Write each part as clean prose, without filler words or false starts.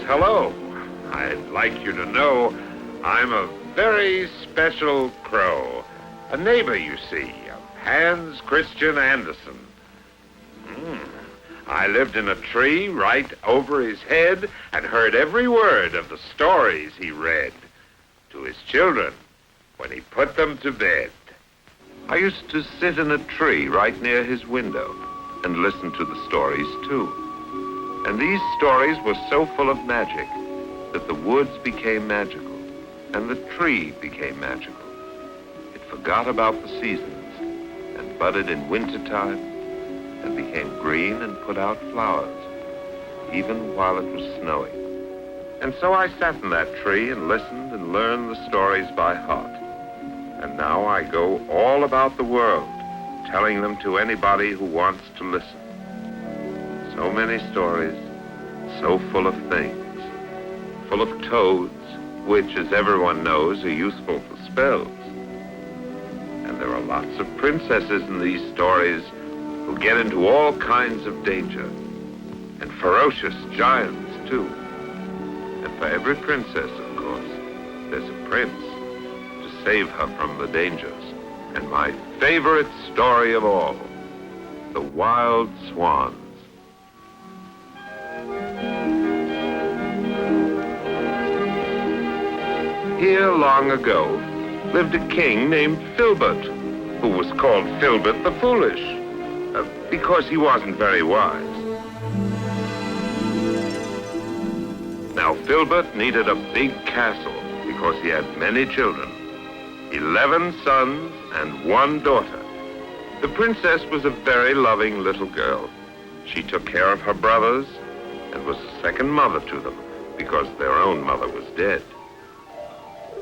hello. I'd like you to know I'm a very special crow. A neighbor, you see, of Hans Christian Andersen. I lived in a tree right over his head and heard every word of the stories he read to his children when he put them to bed. I used to sit in a tree right near his window and listen to the stories, too. And these stories were so full of magic that the woods became magical and the tree became magical. It forgot about the seasons and budded in wintertime and became green and put out flowers, even while it was snowing. And so I sat in that tree and listened and learned the stories by heart. And now I go all about the world, telling them to anybody who wants to listen. So many stories, so full of things, full of toads, which, as everyone knows, are useful for spells. And there are lots of princesses in these stories who get into all kinds of danger, and ferocious giants, too. And for every princess, of course, there's a prince to save her from the dangers. And my favorite story of all, the Wild Swans. Here, long ago, lived a king named Filbert, who was called Filbert the Foolish, because he wasn't very wise. Now, Filbert needed a big castle because he had many children, 11 sons and 1 daughter. The princess was a very loving little girl. She took care of her brothers and was a second mother to them because their own mother was dead.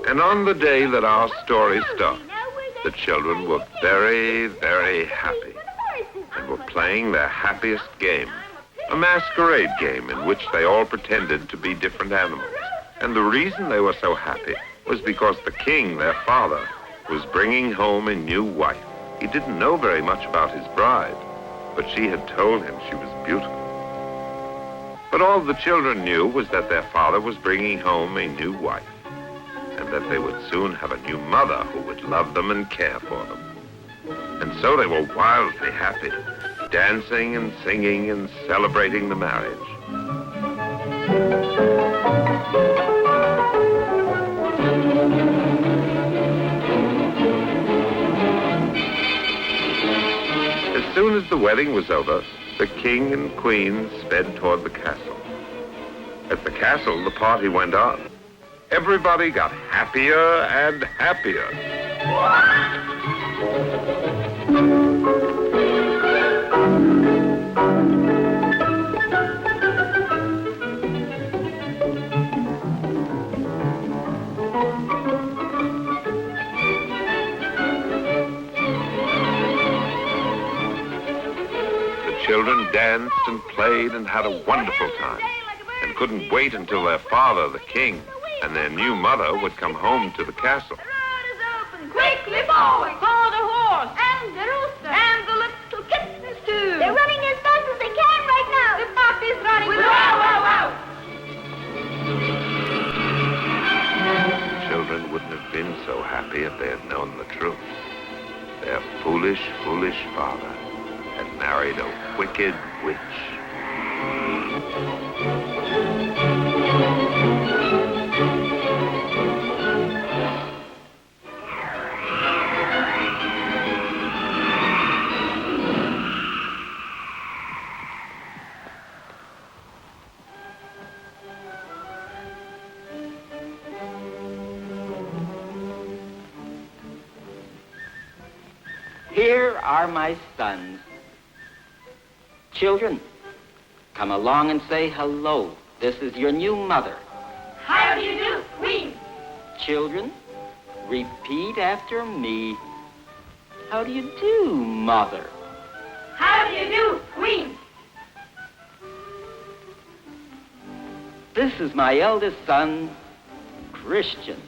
And on the day that our story starts, the children were very, very happy and were playing their happiest game, a masquerade game in which they all pretended to be different animals. And the reason they were so happy was because the king, their father, was bringing home a new wife. He didn't know very much about his bride, but she had told him she was beautiful. But all the children knew was that their father was bringing home a new wife, and that they would soon have a new mother who would love them and care for them. And so they were wildly happy, dancing and singing and celebrating the marriage. As soon as the wedding was over, the king and queen sped toward the castle. At the castle, the party went on. Everybody got happier and happier. The children danced and played and had a wonderful time, and couldn't wait until their father, the king, and their new mother would come home to the castle. The road is open. Quickly, boys. For the horse. And the rooster. And the little kittens, too. They're running as fast as they can right now. The puppy's running. Wow, wow, wow. The children wouldn't have been so happy if they had known the truth. Their foolish, foolish father had married a wicked witch. Here are my sons. Children, come along and say hello. This is your new mother. How do you do, Queen? Children, repeat after me. How do you do, Mother? How do you do, Queen? This is my eldest son, Christian.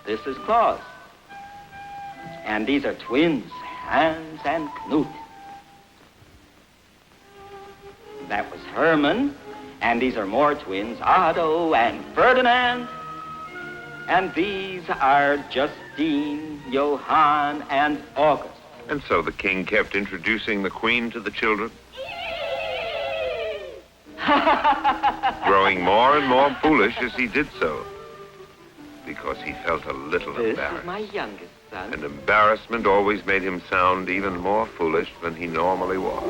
This is Claus. And these are twins, Hans and Knut. That was Herman. And these are more twins, Otto and Ferdinand. And these are Justine, Johann, and August. And so the king kept introducing the queen to the children, growing more and more foolish as he did so, because he felt a little This embarrassed. is my youngest son. And embarrassment always made him sound even more foolish than he normally was.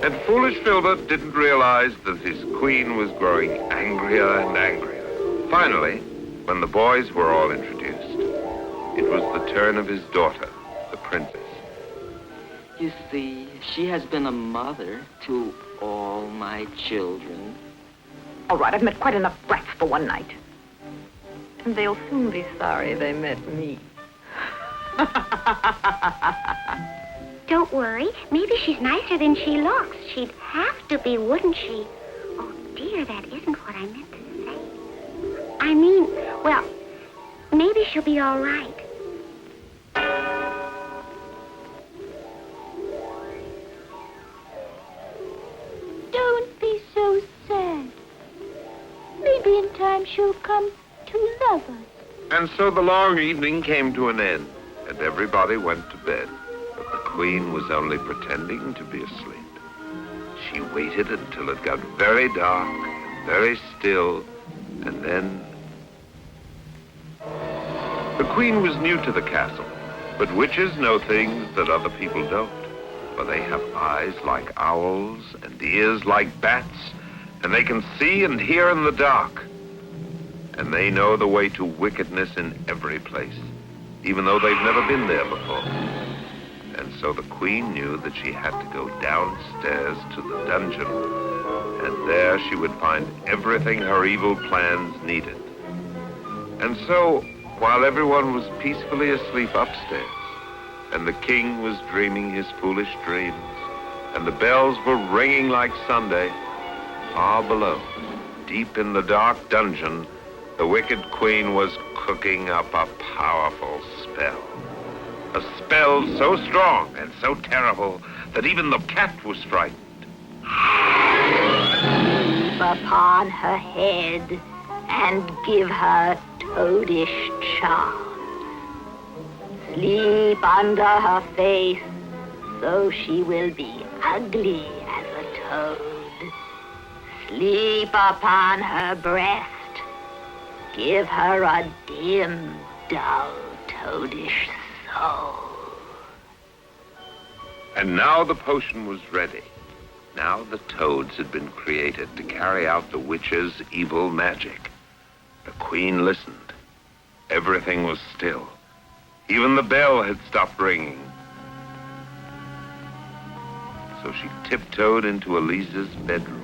And foolish Filbert didn't realize that his queen was growing angrier and angrier. Finally, when the boys were all introduced, it was the turn of his daughter, the princess. You see, she has been a mother to all my children. All right, I've met quite enough brats for one night. And they'll soon be sorry they met me. Don't worry. Maybe she's nicer than she looks. She'd have to be, wouldn't she? Oh, dear, that isn't what I meant to say. I mean, well, maybe she'll be all right. Don't be so sad. Maybe in time she'll come to love us. And so the long evening came to an end, and everybody went to bed. But the queen was only pretending to be asleep. She waited until it got very dark and very still, and then... The queen was new to the castle, but witches know things that other people don't. For they have eyes like owls and ears like bats, and they can see and hear in the dark. And they know the way to wickedness in every place, even though they've never been there before. And so the queen knew that she had to go downstairs to the dungeon, and there she would find everything her evil plans needed. And so, while everyone was peacefully asleep upstairs, and the king was dreaming his foolish dreams, and the bells were ringing like Sunday, far below, deep in the dark dungeon, the wicked queen was cooking up a powerful spell. A spell so strong and so terrible that even the cat was frightened. Sleep upon her head and give her toadish charms. Sleep under her face so she will be ugly as a toad. Sleep upon her breast. Give her a dim, dull, toadish soul. And now the potion was ready. Now the toads had been created to carry out the witch's evil magic. The queen listened. Everything was still. Even the bell had stopped ringing. So she tiptoed into Elisa's bedroom.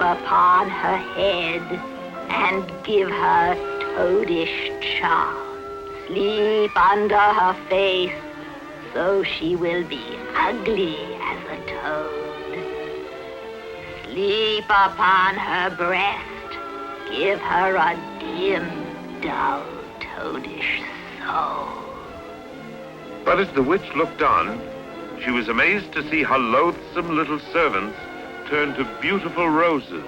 Upon her head and give her toadish charms. Sleep under her face so she will be ugly as a toad. Sleep upon her breast. Give her a dim, dull, toadish soul. But as the witch looked on, she was amazed to see her loathsome little servants turn to beautiful roses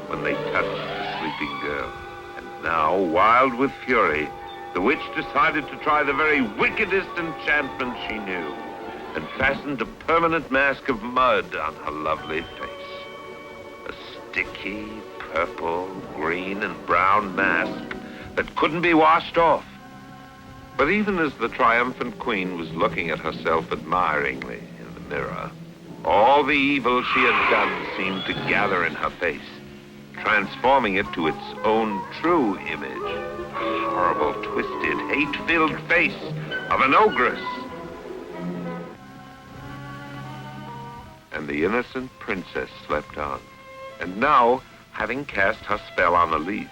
when they touched the sleeping girl. And now, wild with fury, the witch decided to try the very wickedest enchantment she knew, and fastened a permanent mask of mud on her lovely face. A sticky, purple, green, and brown mask that couldn't be washed off. But even as the triumphant queen was looking at herself admiringly in the mirror, all the evil she had done seemed to gather in her face, transforming it to its own true image. A horrible, twisted, hate-filled face of an ogress. And the innocent princess slept on. And now, having cast her spell on Elise,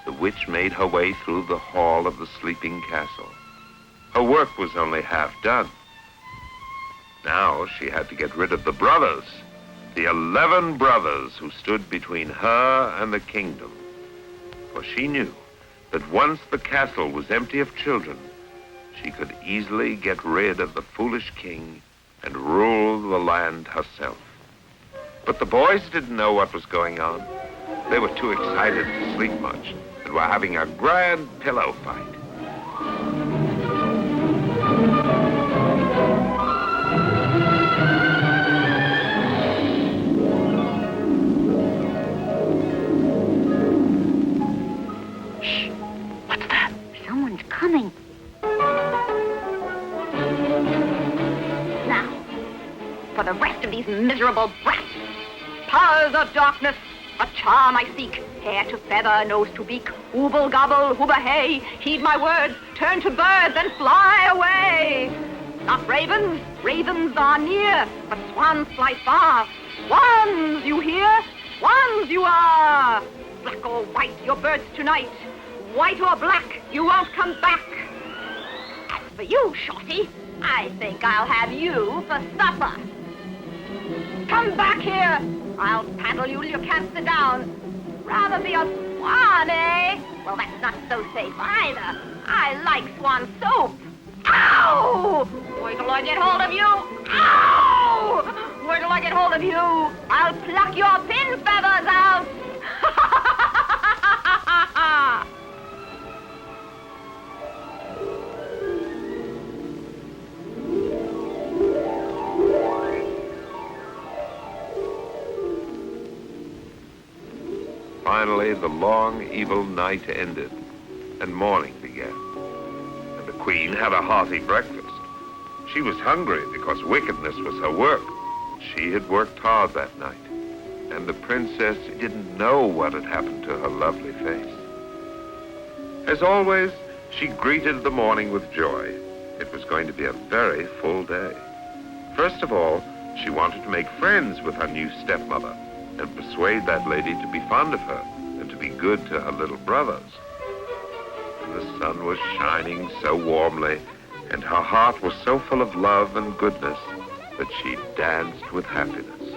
the witch made her way through the hall of the sleeping castle. Her work was only half done. Now she had to get rid of the brothers, the 11 brothers who stood between her and the kingdom. For she knew that once the castle was empty of children, she could easily get rid of the foolish king and rule the land herself. But the boys didn't know what was going on. They were too excited to sleep much and were having a grand pillow fight. Shh! What's that? Someone's coming. Now, for the rest of these miserable brats. Powers of darkness, a charm I seek. Hair to feather, nose to beak. Ooble gobble, hooba hey. Heed my words, turn to birds and fly away. Not ravens, ravens are near, but swans fly far. Swans, you hear? Swans you are. Black or white, your birds tonight. White or black, you won't come back. As for you, Shorty, I think I'll have you for supper. Come back here. I'll paddle you till you can't sit down. Rather be a swan, eh? Well, that's not so safe either. I like swan soup. Ow! Wait till I get hold of you. Ow! Wait till I get hold of you. I'll pluck your pin feathers out. Finally, the long, evil night ended, and morning began. And the queen had a hearty breakfast. She was hungry because wickedness was her work. She had worked hard that night, and the princess didn't know what had happened to her lovely face. As always, she greeted the morning with joy. It was going to be a very full day. First of all, she wanted to make friends with her new stepmother and persuade that lady to be fond of her and to be good to her little brothers. And the sun was shining so warmly, and her heart was so full of love and goodness that she danced with happiness.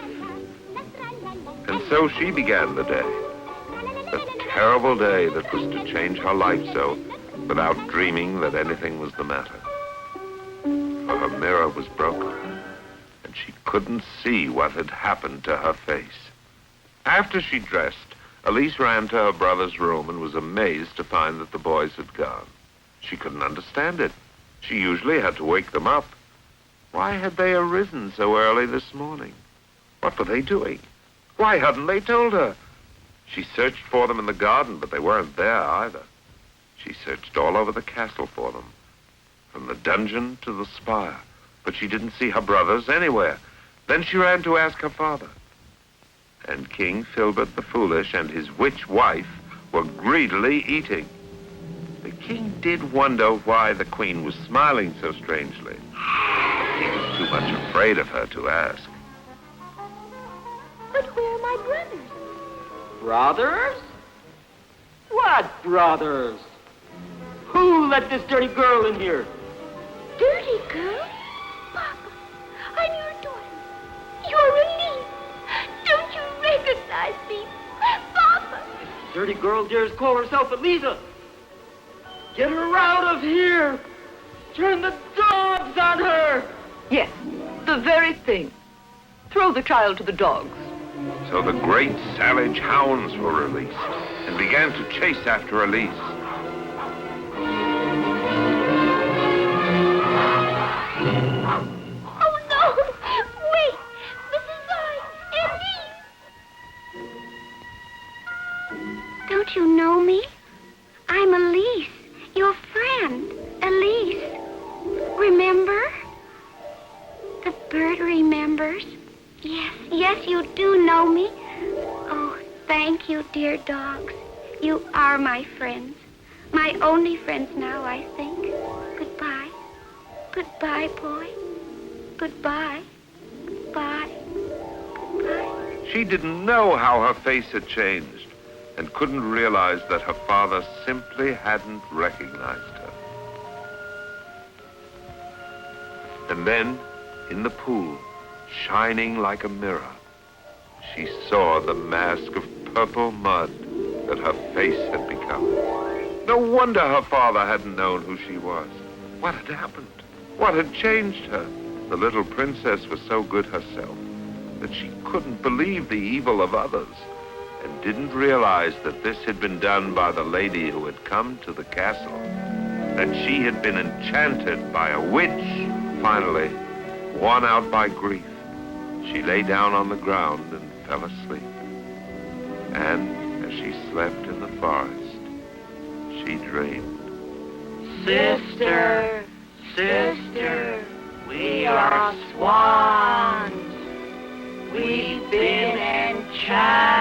And so she began the day, the terrible day that was to change her life so, without dreaming that anything was the matter. For her mirror was broken, and she couldn't see what had happened to her face. After she dressed, Elise ran to her brother's room and was amazed to find that the boys had gone. She couldn't understand it. She usually had to wake them up. Why had they arisen so early this morning? What were they doing? Why hadn't they told her? She searched for them in the garden, but they weren't there either. She searched all over the castle for them, from the dungeon to the spire, but she didn't see her brothers anywhere. Then she ran to ask her father. And King Filbert the Foolish and his witch wife were greedily eating. The king did wonder why the queen was smiling so strangely. He was too much afraid of her to ask. But where are my brothers? Brothers? What brothers? Who let this dirty girl in here? Dirty girl? Papa, I'm your daughter. You're Elise. Don't you recognize me? Papa! This dirty girl dares call herself Elisa. Get her out of here. Turn the dogs on her. Yes, the very thing. Throw the child to the dogs. So the great savage hounds were released and began to chase after Elise. Oh, no! Wait! This is I, Elise! Don't you know me? I'm Elise, your friend, Elise. Remember? The bird remembers. Yes, you do know me. Oh, thank you, dear dogs. You are my friends. My only friends now, I think. Goodbye. Goodbye, boy. Goodbye. Goodbye. Goodbye. She didn't know how her face had changed and couldn't realize that her father simply hadn't recognized her. And then, in the pool, shining like a mirror, she saw the mask of purple mud that her face had become. No wonder her father hadn't known who she was. What had happened? What had changed her? The little princess was so good herself that she couldn't believe the evil of others and didn't realize that this had been done by the lady who had come to the castle, that she had been enchanted by a witch. Finally, worn out by grief, she lay down on the ground and fell asleep. And as she slept in the forest, she dreamed. Sister, sister, we are swans. We've been enchanted.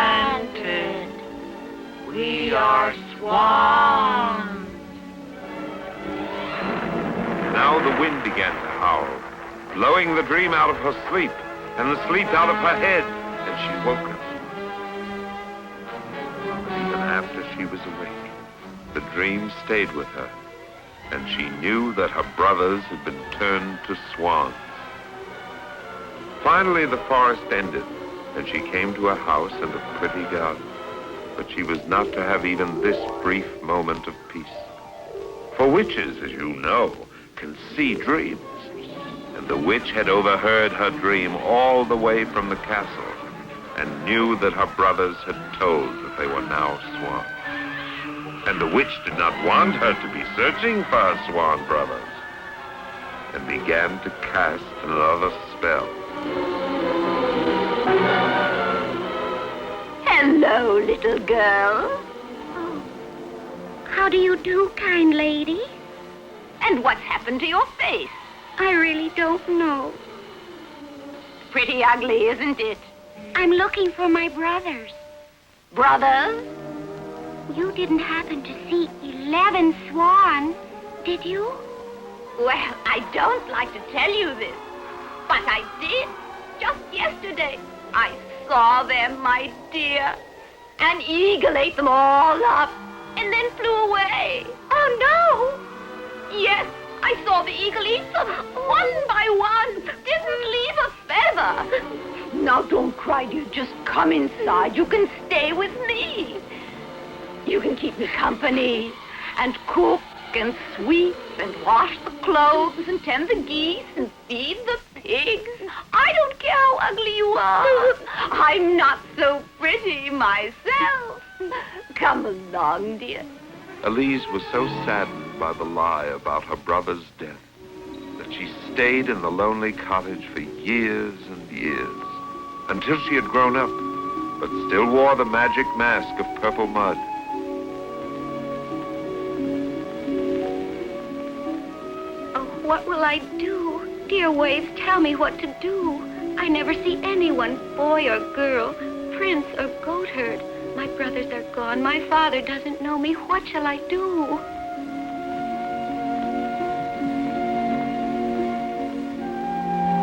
We are swans. Now the wind began to howl, blowing the dream out of her sleep and the sleep out of her head, and she woke up. But even after she was awake, the dream stayed with her, and she knew that her brothers had been turned to swans. Finally, the forest ended, and she came to a house and a pretty garden. But she was not to have even this brief moment of peace. For witches, as you know, can see dreams. And the witch had overheard her dream all the way from the castle and knew that her brothers had told that they were now swans. And the witch did not want her to be searching for her swan brothers and began to cast another spell. Hello, little girl. Oh. How do you do, kind lady? And what's happened to your face? I really don't know. Pretty ugly, isn't it? I'm looking for my brothers. Brothers? You didn't happen to see 11 swans, did you? Well, I don't like to tell you this, but I did. Just yesterday, I saw them, my dear. An eagle ate them all up and then flew away. Oh, no! Yes, I saw the eagle eat them one by one. Didn't leave a feather. Now, don't cry, dear. Just come inside. You can stay with me. You can keep me company and cook and sweep and wash the clothes and tend the geese and feed the pigs. I don't care how ugly you are. I'm not so pretty myself. Come along, dear. Elise was so saddened by the lie about her brother's death that she stayed in the lonely cottage for years and years until she had grown up, but still wore the magic mask of purple mud. What will I do? Dear waves, tell me what to do. I never see anyone, boy or girl, prince or goatherd. My brothers are gone. My father doesn't know me. What shall I do?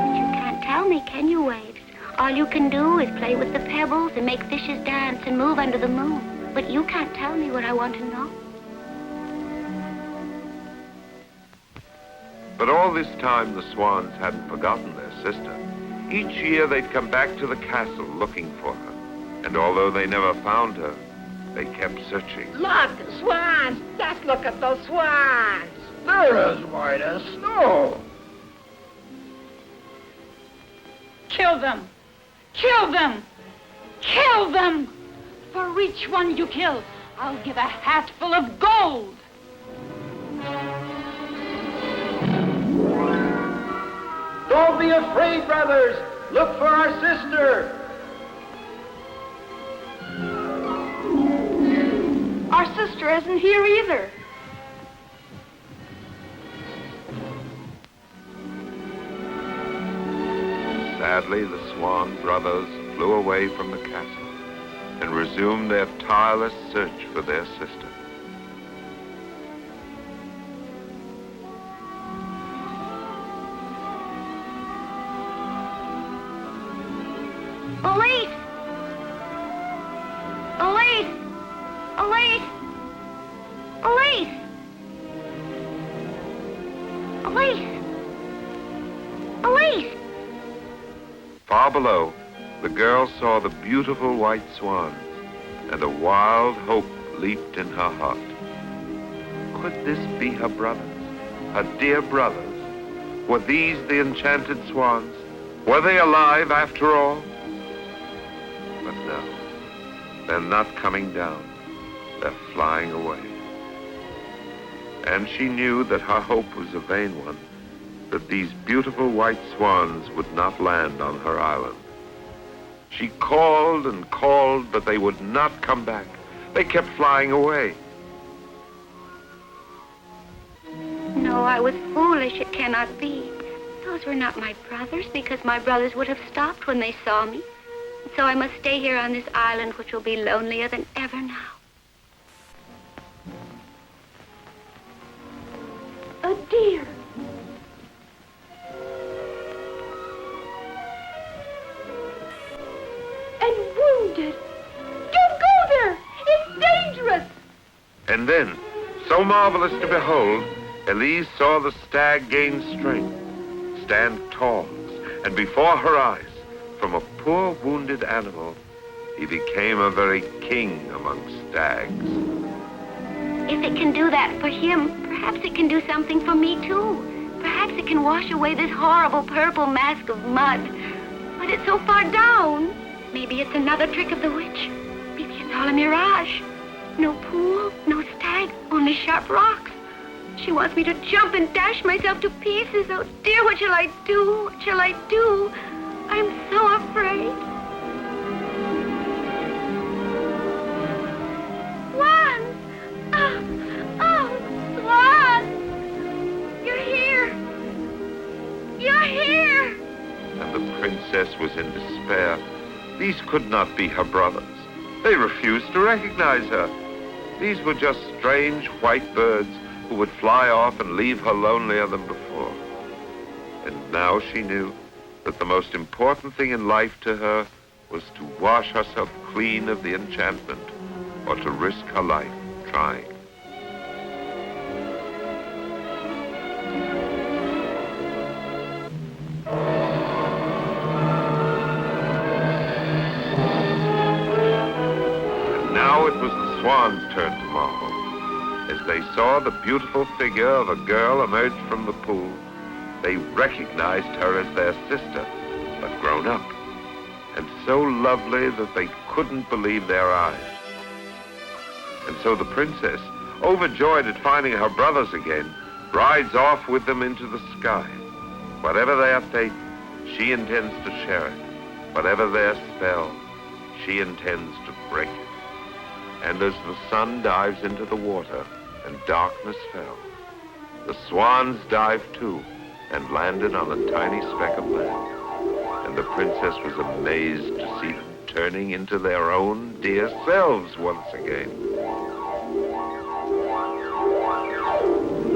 But you can't tell me, can you, waves? All you can do is play with the pebbles and make fishes dance and move under the moon. But you can't tell me what I want to know. But all this time, the swans hadn't forgotten their sister. Each year, they'd come back to the castle looking for her. And although they never found her, they kept searching. Look, swans! Just look at those swans! They're as white as snow. Kill them! Kill them! Kill them! For each one you kill, I'll give a hatful of gold. Don't be afraid, brothers. Look for our sister. Our sister isn't here either. Sadly, the Swan brothers flew away from the castle and resumed their tireless search for their sister. Elise! Elise! Elise! Elise! Elise! Elise! Far below, the girl saw the beautiful white swans, and a wild hope leaped in her heart. Could this be her brothers? Her dear brothers? Were these the enchanted swans? Were they alive after all? But no, they're not coming down. They're flying away. And she knew that her hope was a vain one, that these beautiful white swans would not land on her island. She called and called, but they would not come back. They kept flying away. No, I was foolish. It cannot be. Those were not my brothers, because my brothers would have stopped when they saw me. So I must stay here on this island, which will be lonelier than ever now. A deer. And wounded. Don't go there. It's dangerous. And then, so marvelous to behold, Elise saw the stag gain strength, stand tall, and before her eyes, from a poor wounded animal, he became a very king among stags. If it can do that for him, perhaps it can do something for me, too. Perhaps it can wash away this horrible purple mask of mud. But it's so far down. Maybe it's another trick of the witch. Maybe it's all a mirage. No pool, no stag, only sharp rocks. She wants me to jump and dash myself to pieces. Oh, dear, what shall I do? What shall I do? I'm so afraid. Swans! Oh, Swans! You're here! You're here! And the princess was in despair. These could not be her brothers. They refused to recognize her. These were just strange white birds who would fly off and leave her lonelier than before. And now she knew that the most important thing in life to her was to wash herself clean of the enchantment, or to risk her life trying. And now it was the swans' turn to marvel. As they saw the beautiful figure of a girl emerge from the pool, they recognized her as their sister, but grown up, and so lovely that they couldn't believe their eyes. And so the princess, overjoyed at finding her brothers again, rides off with them into the sky. Whatever their fate, she intends to share it. Whatever their spell, she intends to break it. And as the sun dives into the water and darkness fell, the swans dived too and landed on a tiny speck of land. And the princess was amazed to see them turning into their own dear selves once again,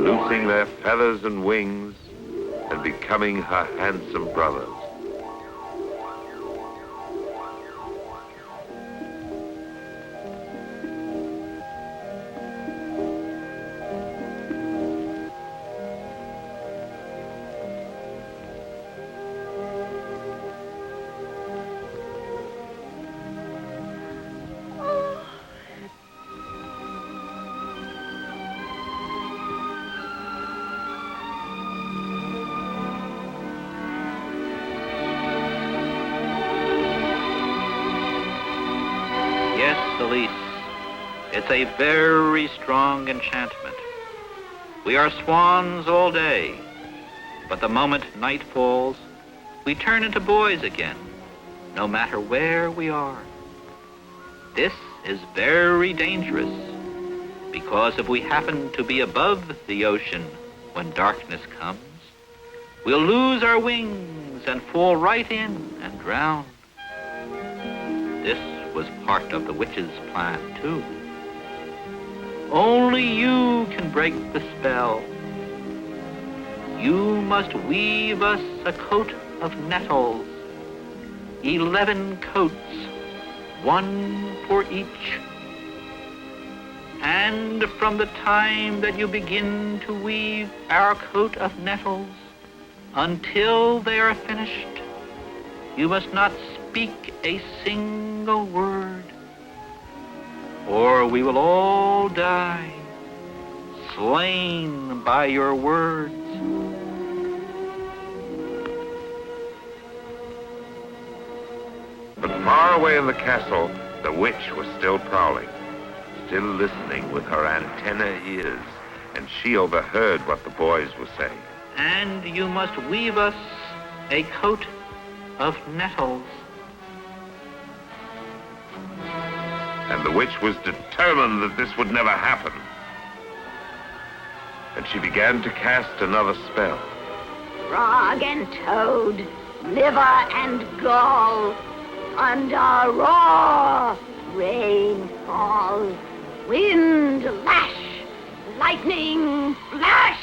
loosing their feathers and wings and becoming her handsome brothers. It's a very strong enchantment. We are swans all day, but the moment night falls, we turn into boys again, no matter where we are. This is very dangerous, because if we happen to be above the ocean when darkness comes, we'll lose our wings and fall right in and drown. This was part of the witch's plan, too. Only you can break the spell. You must weave us a coat of nettles, 11 coats, one for each. And from the time that you begin to weave our coat of nettles until they are finished, you must not speak a single word, or we will all die slain by your words. But far away in the castle, the witch was still prowling, still listening with her antenna ears, and she overheard what the boys were saying. And you must weave us a coat of nettles. And the witch was determined that this would never happen. And she began to cast another spell. Frog and toad, liver and gall, thunder roar, rain fall, wind lash, lightning flash.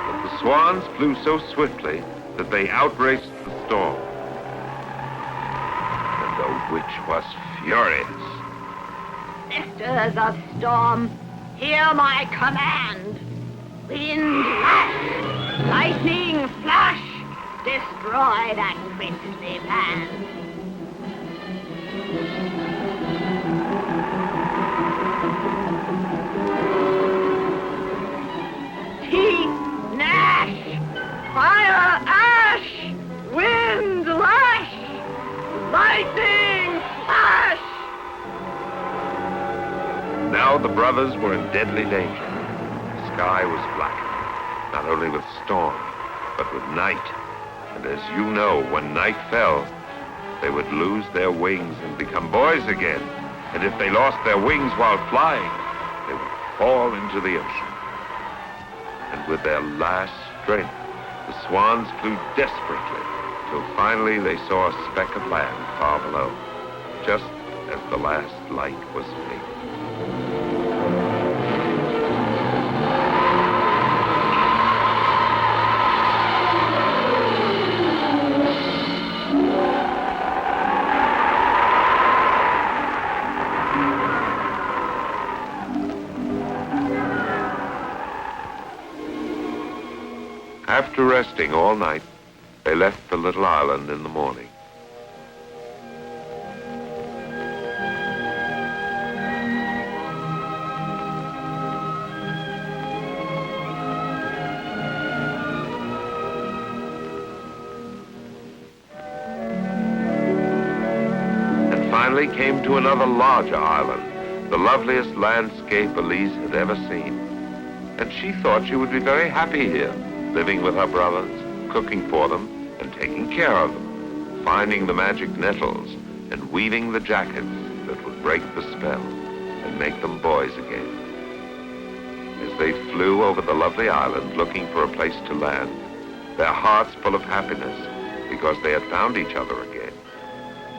But the swans flew so swiftly that they outraced the storm. And the witch was furious. Sisters of storm, hear my command. Wind lash, lightning flash, destroy that princely land. Teeth gnash, fire ash, wind lash, lightning flash. Now the brothers were in deadly danger. The sky was blackened, not only with storm, but with night. And as you know, when night fell, they would lose their wings and become boys again. And if they lost their wings while flying, they would fall into the ocean. And with their last strength, the swans flew desperately, till finally they saw a speck of land far below, just as the last light was fading. After resting all night, they left the little island in the morning. And finally came to another larger island, the loveliest landscape Elise had ever seen. And she thought she would be very happy here, living with her brothers, cooking for them, and taking care of them, finding the magic nettles, and weaving the jackets that would break the spell and make them boys again. As they flew over the lovely island looking for a place to land, their hearts full of happiness because they had found each other again,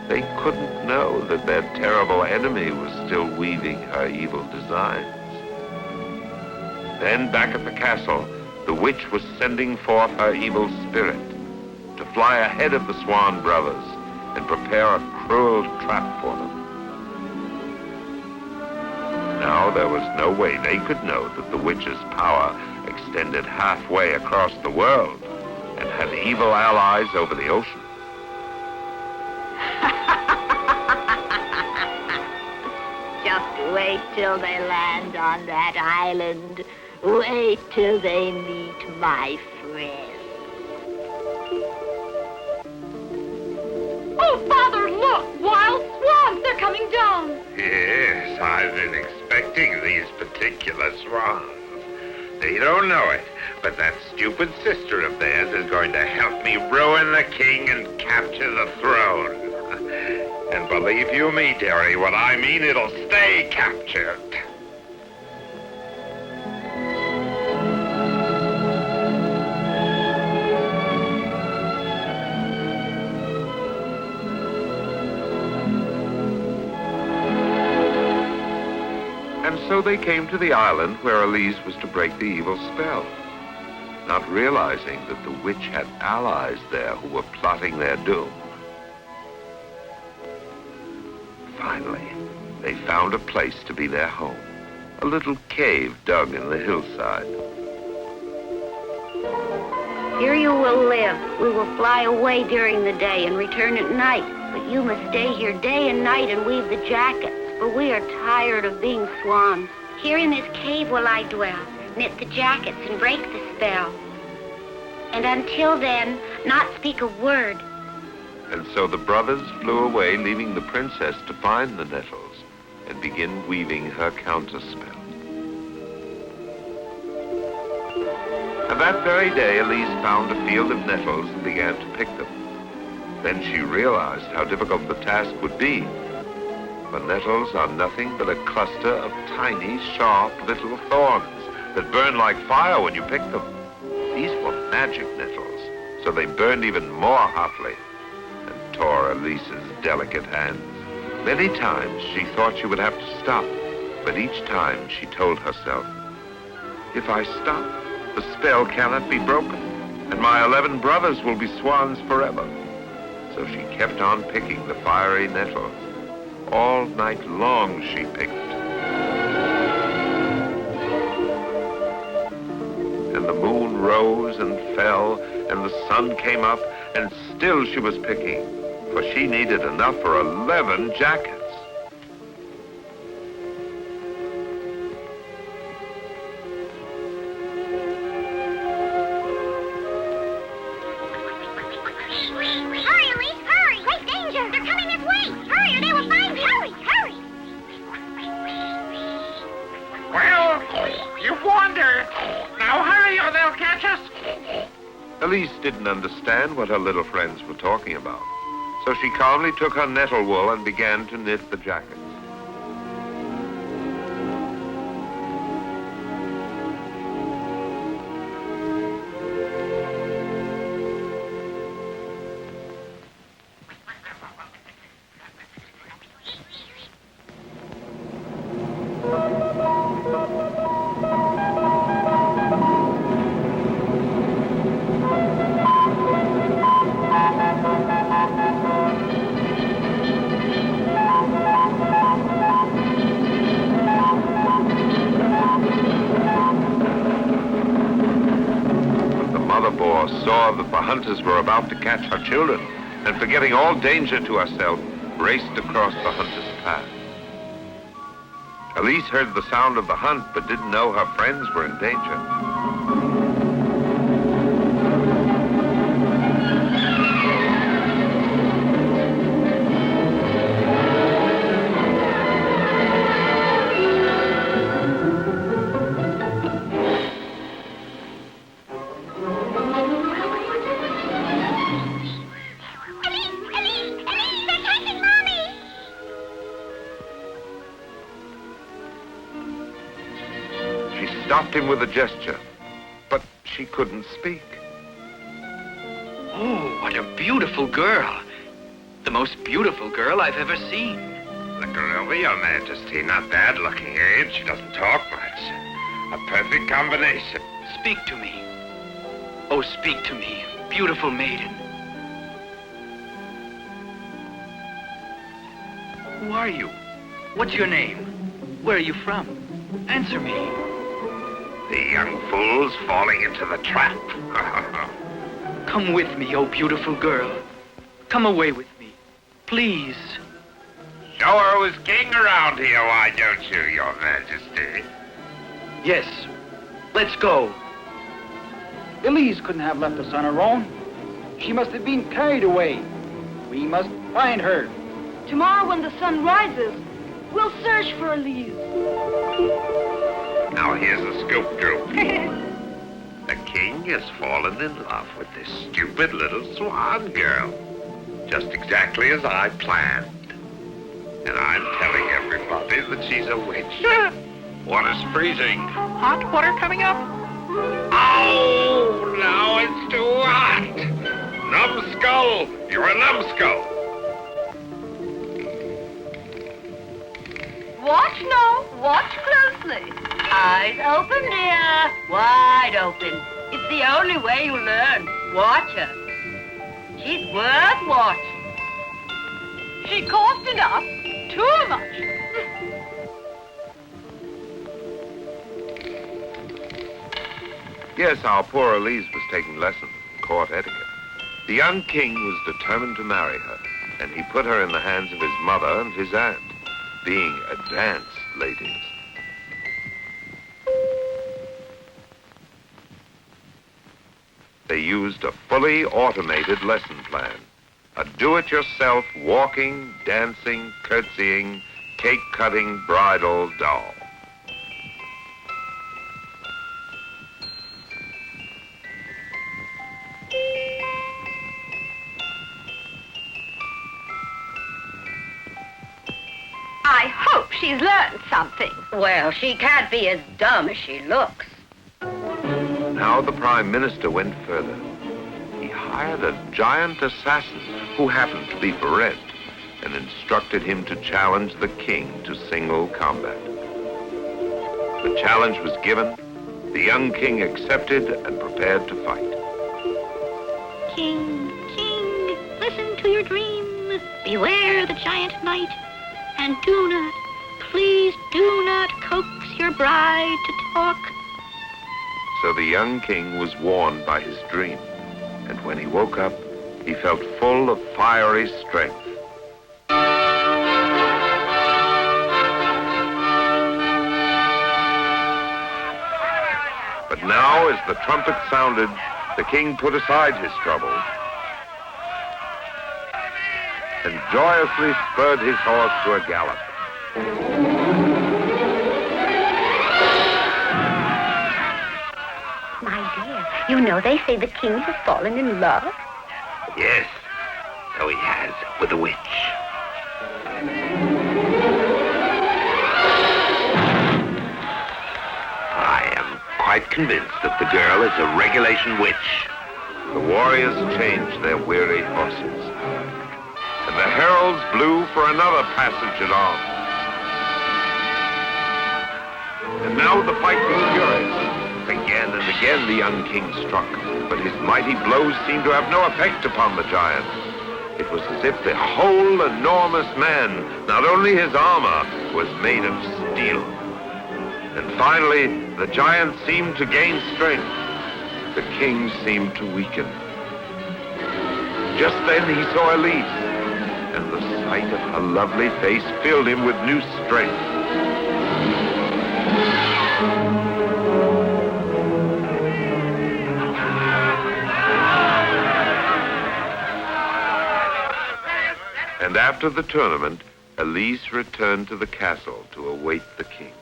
they couldn't know that their terrible enemy was still weaving her evil designs. Then, back at the castle, the witch was sending forth her evil spirit to fly ahead of the Swan brothers and prepare a cruel trap for them. Now there was no way they could know that the witch's power extended halfway across the world and had evil allies over the ocean. Just wait till they land on that island. Wait till they meet my friend. Oh, Father, look! Wild swans! They're coming down! Yes, I've been expecting these particular swans. They don't know it, but that stupid sister of theirs is going to help me ruin the king and capture the throne. And believe you me, dearie, what I mean, it'll stay captured. And so they came to the island where Elise was to break the evil spell, not realizing that the witch had allies there who were plotting their doom. Finally, they found a place to be their home, a little cave dug in the hillside. Here you will live. We will fly away during the day and return at night. But you must stay here day and night and weave the jackets, for we are tired of being swans. Here in this cave will I dwell, knit the jackets and break the spell. And until then, not speak a word. And so the brothers flew away, leaving the princess to find the nettles and begin weaving her counterspell. And that very day, Elise found a field of nettles and began to pick them. Then she realized how difficult the task would be. For nettles are nothing but a cluster of tiny, sharp little thorns that burn like fire when you pick them. These were magic nettles, so they burned even more hotly and tore Elise's delicate hands. Many times she thought she would have to stop, but each time she told herself, if I stop, the spell cannot be broken, and my 11 brothers will be swans forever. So she kept on picking the fiery nettles. All night long she picked. And the moon rose and fell, and the sun came up, and still she was picking, for she needed enough for 11 jackets. Hurry, Elise, hurry! Great danger! They're coming this way! Hurry, or they will find you! Hurry, hurry! Well, you've warned her. Now hurry or they'll catch us. Elise didn't understand what her little friends were talking about, so she calmly took her nettle wool and began to knit the jackets. Saw that the hunters were about to catch her children, and forgetting all danger to herself, raced across the hunters' path. Elise heard the sound of the hunt, but didn't know her friends were in danger. Stopped him with a gesture, but she couldn't speak. Oh, what a beautiful girl. The most beautiful girl I've ever seen. Look her over, Your Majesty. Not bad looking, eh? She doesn't talk much. A perfect combination. Speak to me. Oh, speak to me, beautiful maiden. Who are you? What's your name? Where are you from? Answer me. The young fool's falling into the trap. Come with me, oh beautiful girl. Come away with me, please. Show her who's king around here, why don't you, Your Majesty? Yes, let's go. Elise couldn't have left us on her own. She must have been carried away. We must find her. Tomorrow when the sun rises, we'll search for Elise. Now here's the scoop, Droop. The king has fallen in love with this stupid little swan girl. Just exactly as I planned. And I'm telling everybody that she's a witch. Water's freezing. Hot water coming up? Oh, now it's too hot. Numbskull, you're a numbskull. Watch now. Watch closely. Eyes open, dear. Wide open. It's the only way you learn. Watch her. She's worth watching. She cost enough. Too much. Yes, our poor Elise was taking lessons in court etiquette. The young king was determined to marry her, and he put her in the hands of his mother and his aunt, being advanced ladies. They used a fully automated lesson plan, a do-it-yourself walking, dancing, curtsying, cake-cutting bridal doll. I hope she's learned something. Well, she can't be as dumb as she looks. Now the Prime Minister went further. He hired a giant assassin who happened to be for rent and instructed him to challenge the king to single combat. The challenge was given, the young king accepted and prepared to fight. King, king, listen to your dream. Beware the giant knight. And do not, please do not coax your bride to talk. So the young king was warned by his dream, and when he woke up, he felt full of fiery strength. But now, as the trumpet sounded, the king put aside his troubles and joyously spurred his horse to a gallop. My dear, you know they say the king has fallen in love. Yes, so he has, with a witch. I am quite convinced that the girl is a regulation witch. The warriors changed their weary horses, and the heralds blew for another passage at arms. And now the fight was furious. Again and again the young king struck, but his mighty blows seemed to have no effect upon the giant. It was as if the whole enormous man, not only his armor, was made of steel. And finally, the giant seemed to gain strength. The king seemed to weaken. Just then he saw Elise, and the sight of her lovely face filled him with new strength. And after the tournament, Elise returned to the castle to await the king.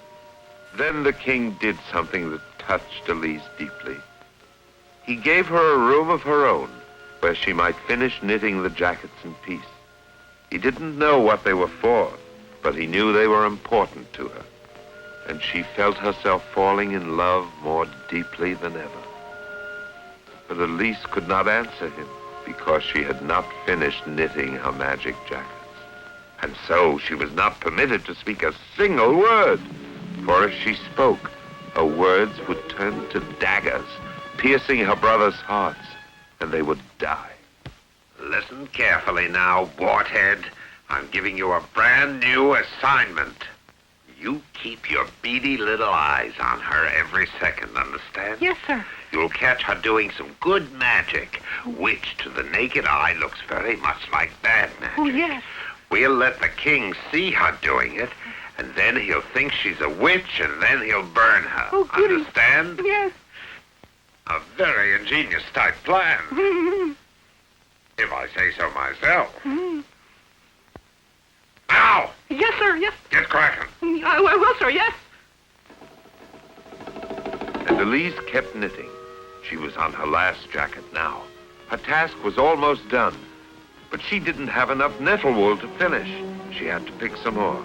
Then the king did something that touched Elise deeply. He gave her a room of her own, where she might finish knitting the jackets in peace. He didn't know what they were for, but he knew they were important to her, and she felt herself falling in love more deeply than ever. But Elise could not answer him, because she had not finished knitting her magic jackets. And so she was not permitted to speak a single word, for if she spoke, her words would turn to daggers, piercing her brothers' hearts, and they would die. Listen carefully now, warthead. I'm giving you a brand new assignment. You keep your beady little eyes on her every second, understand? Yes, sir. You'll catch her doing some good magic, which to the naked eye looks very much like bad magic. Oh, yes. We'll let the king see her doing it, and then he'll think she's a witch, and then he'll burn her. Oh, goody. Understand? Yes. A very ingenious type plan, if I say so myself. Now! Yes, sir, yes. Get cracking. I will, sir, yes. And Elise kept knitting. She was on her last jacket now. Her task was almost done, but she didn't have enough nettle wool to finish. She had to pick some more.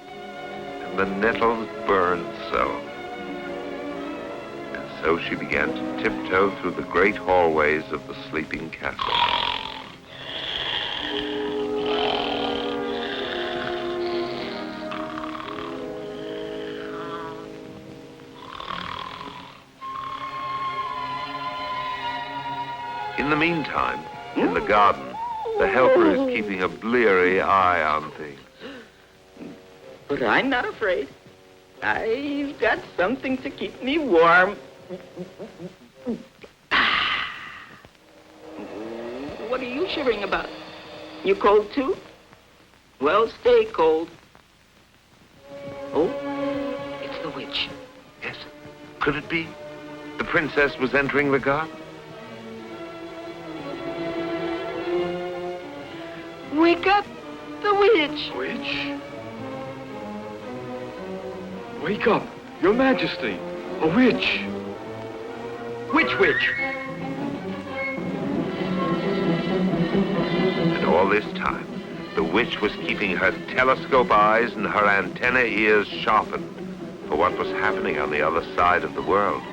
And the nettles burned so. And so she began to tiptoe through the great hallways of the sleeping castle. In the meantime, in the garden, the helper is keeping a bleary eye on things. But I'm not afraid. I've got something to keep me warm. What do are you shivering about? You cold too? Well, stay cold. Oh, it's the witch. Yes. Could it be? The princess was entering the garden? Wake up, the witch. Witch? Wake up, Your Majesty. A witch. Which witch? And all this time, the witch was keeping her telescope eyes and her antenna ears sharpened for what was happening on the other side of the world.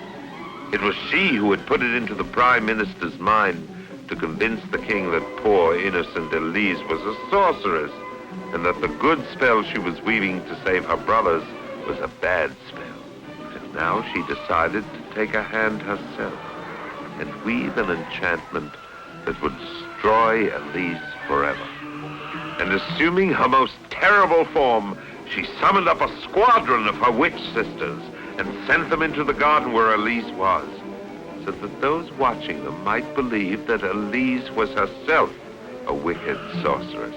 It was she who had put it into the Prime Minister's mind to convince the king that poor, innocent Elise was a sorceress, and that the good spell she was weaving to save her brothers was a bad spell. And now she decided to take a hand herself and weave an enchantment that would destroy Elise forever. And assuming her most terrible form, she summoned up a squadron of her witch sisters and sent them into the garden where Elise was, so that those watching them might believe that Elise was herself a wicked sorceress.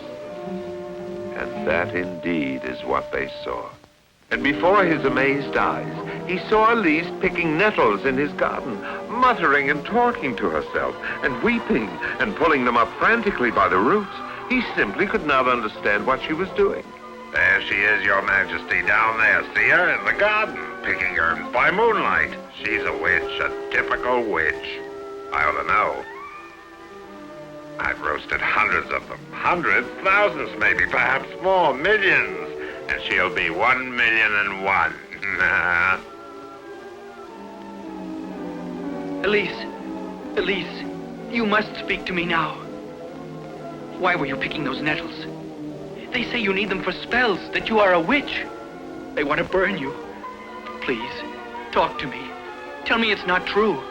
And that indeed is what they saw. And before his amazed eyes, he saw Elise picking nettles in his garden, muttering and talking to herself, and weeping and pulling them up frantically by the roots. He simply could not understand what she was doing. There she is, Your Majesty, down there. See her in the garden, picking herbs by moonlight. She's a witch, a typical witch. I ought to know. I've roasted hundreds of them. Hundreds, thousands maybe, perhaps more, millions. And she'll be 1,000,001. Elise, you must speak to me now. Why were you picking those nettles? They say you need them for spells, that you are a witch. They want to burn you. Please, talk to me. Tell me it's not true.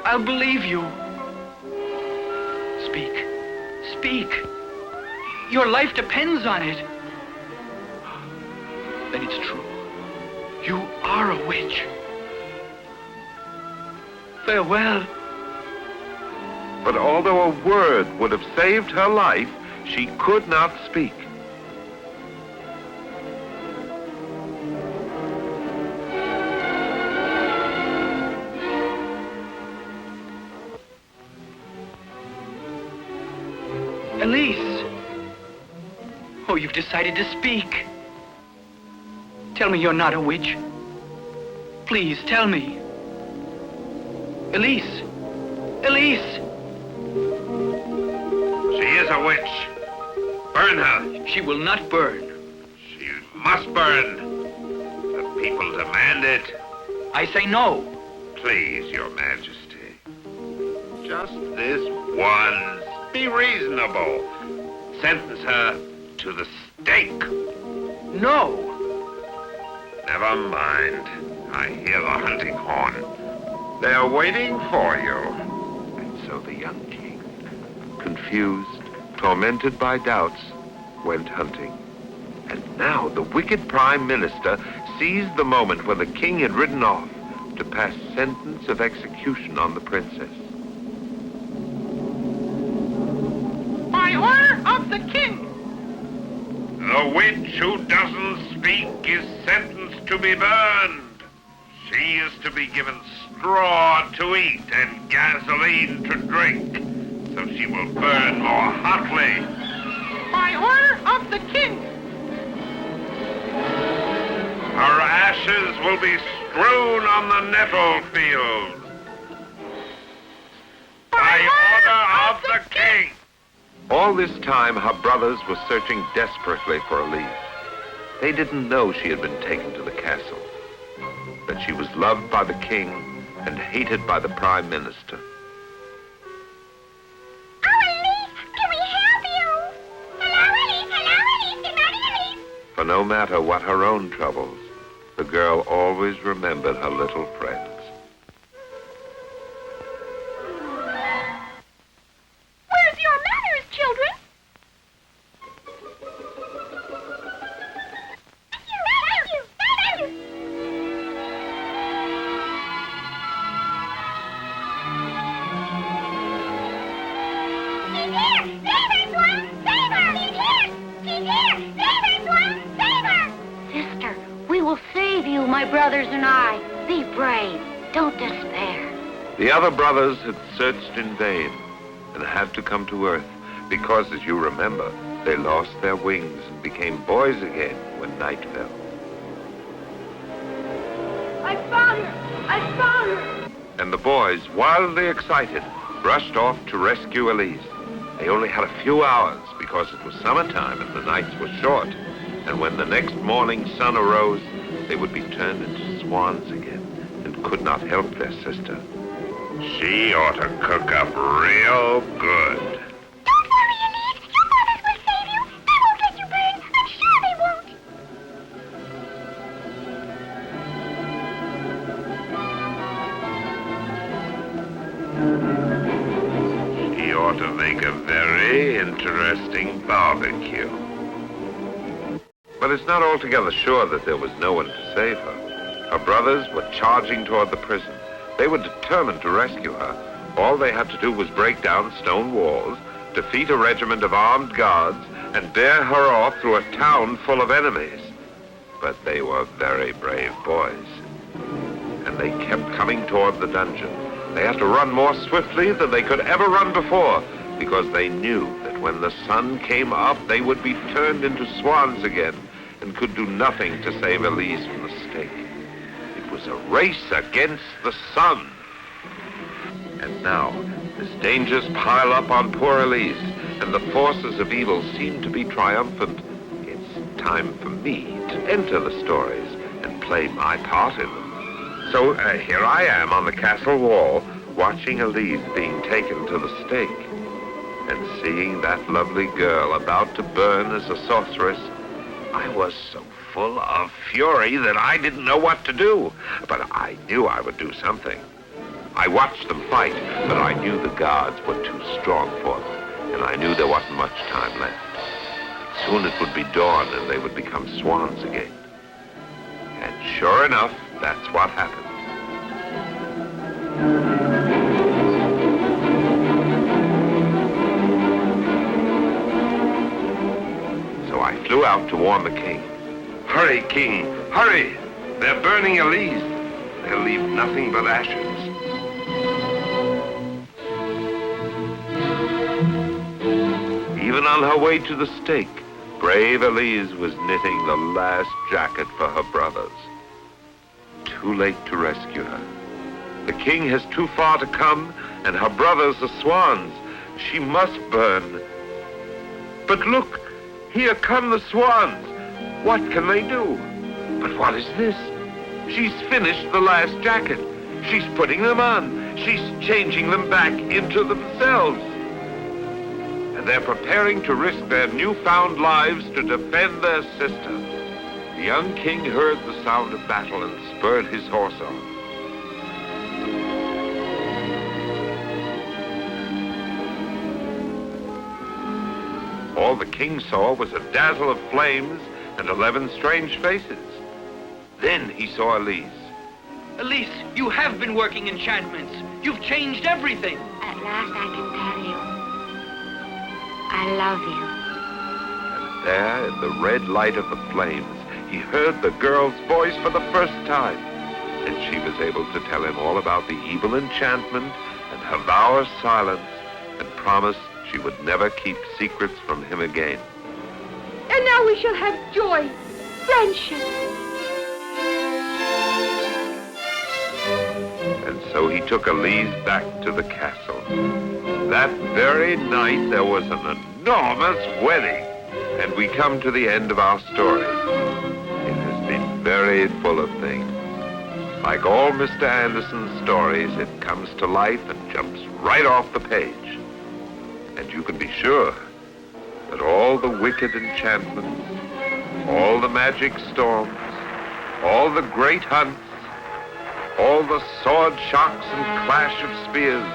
I'll believe you. Speak. Speak. Your life depends on it. Then it's true. You are a witch. Farewell. But although a word would have saved her life, she could not speak. Elise! Oh, you've decided to speak. Tell me you're not a witch. Please, tell me. Elise! Elise! She is a witch. Burn her. She will not burn. She must burn. The people demand it. I say no. Please, Your Majesty. Just this once. Be reasonable. Sentence her to the stake. No. Never mind. I hear the hunting horn. They're waiting for you. And so the young king, confused, tormented by doubts, went hunting. And now the wicked Prime Minister seized the moment when the king had ridden off to pass sentence of execution on the princess. By order of the king. The witch who doesn't speak is sentenced to be burned. She is to be given straw to eat and gasoline to drink, so she will burn more hotly. By order of the king. Her ashes will be strewn on the nettle field. By order of the king. All this time, her brothers were searching desperately for Elise. They didn't know she had been taken to the castle, that she was loved by the king and hated by the Prime Minister. Oh, Elise, can we help you? Hello, Elise, hello, Elise, good morning, Elise. For no matter what her own troubles, the girl always remembered her little friends. Where's your manners, children? Thank you. brothers and I. Be brave. Don't despair. The other brothers had searched in vain and had to come to Earth because, as you remember, they lost their wings and became boys again when night fell. I found her! I found her! And the boys, wildly excited, rushed off to rescue Elise. They only had a few hours because it was summertime and the nights were short. And when the next morning sun arose, they would be turned into swans again and could not help their sister. She ought to cook up real good. Don't worry, Elise. Your brothers will save you. They won't let you burn. I'm sure they won't. She ought to make a very interesting barbecue. But it's not altogether sure that there was no one to save her. Her brothers were charging toward the prison. They were determined to rescue her. All they had to do was break down stone walls, defeat a regiment of armed guards, and bear her off through a town full of enemies. But they were very brave boys, and they kept coming toward the dungeon. They had to run more swiftly than they could ever run before, because they knew that when the sun came up, they would be turned into swans again and could do nothing to save Elise from the stake. It was a race against the sun. And now, as dangers pile up on poor Elise, and the forces of evil seem to be triumphant, it's time for me to enter the stories and play my part in them. So here I am on the castle wall, watching Elise being taken to the stake. And seeing that lovely girl about to burn as a sorceress, I was so full of fury that I didn't know what to do. But I knew I would do something. I watched them fight, but I knew the guards were too strong for them, and I knew there wasn't much time left. Soon it would be dawn, and they would become swans again. And sure enough, that's what happened. So I flew out to warn the king. Hurry, King, hurry! They're burning Elise. They'll leave nothing but ashes. Even on her way to the stake, brave Elise was knitting the last jacket for her brothers. Too late to rescue her. The king has too far to come, and her brothers are swans. She must burn. But look, here come the swans. What can they do? But what is this? She's finished the last jacket. She's putting them on. She's changing them back into themselves. And they're preparing to risk their newfound lives to defend their sister. The young king heard the sound of battle and spurred his horse on. All the king saw was a dazzle of flames and 11 strange faces. Then he saw Elise. Elise, you have been working enchantments. You've changed everything. At last I can tell you. I love you. And there, in the red light of the flames, he heard the girl's voice for the first time. And she was able to tell him all about the evil enchantment and her vow of silence, and promised she would never keep secrets from him again. And now we shall have joy, friendship. And so he took Elise back to the castle. That very night there was an enormous wedding. And we come to the end of our story. It has been very full of things. Like all Mr. Anderson's stories, it comes to life and jumps right off the page. And you can be sure that all the wicked enchantments, all the magic storms, all the great hunts, all the sword shocks and clash of spears,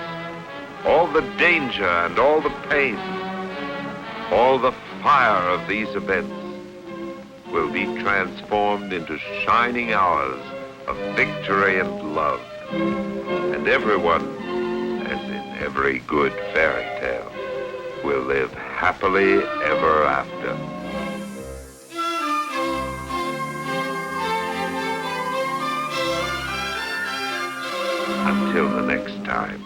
all the danger and all the pain, all the fire of these events will be transformed into shining hours of victory and love. And everyone, as in every good fairy tale, will live happily ever after. Until the next time.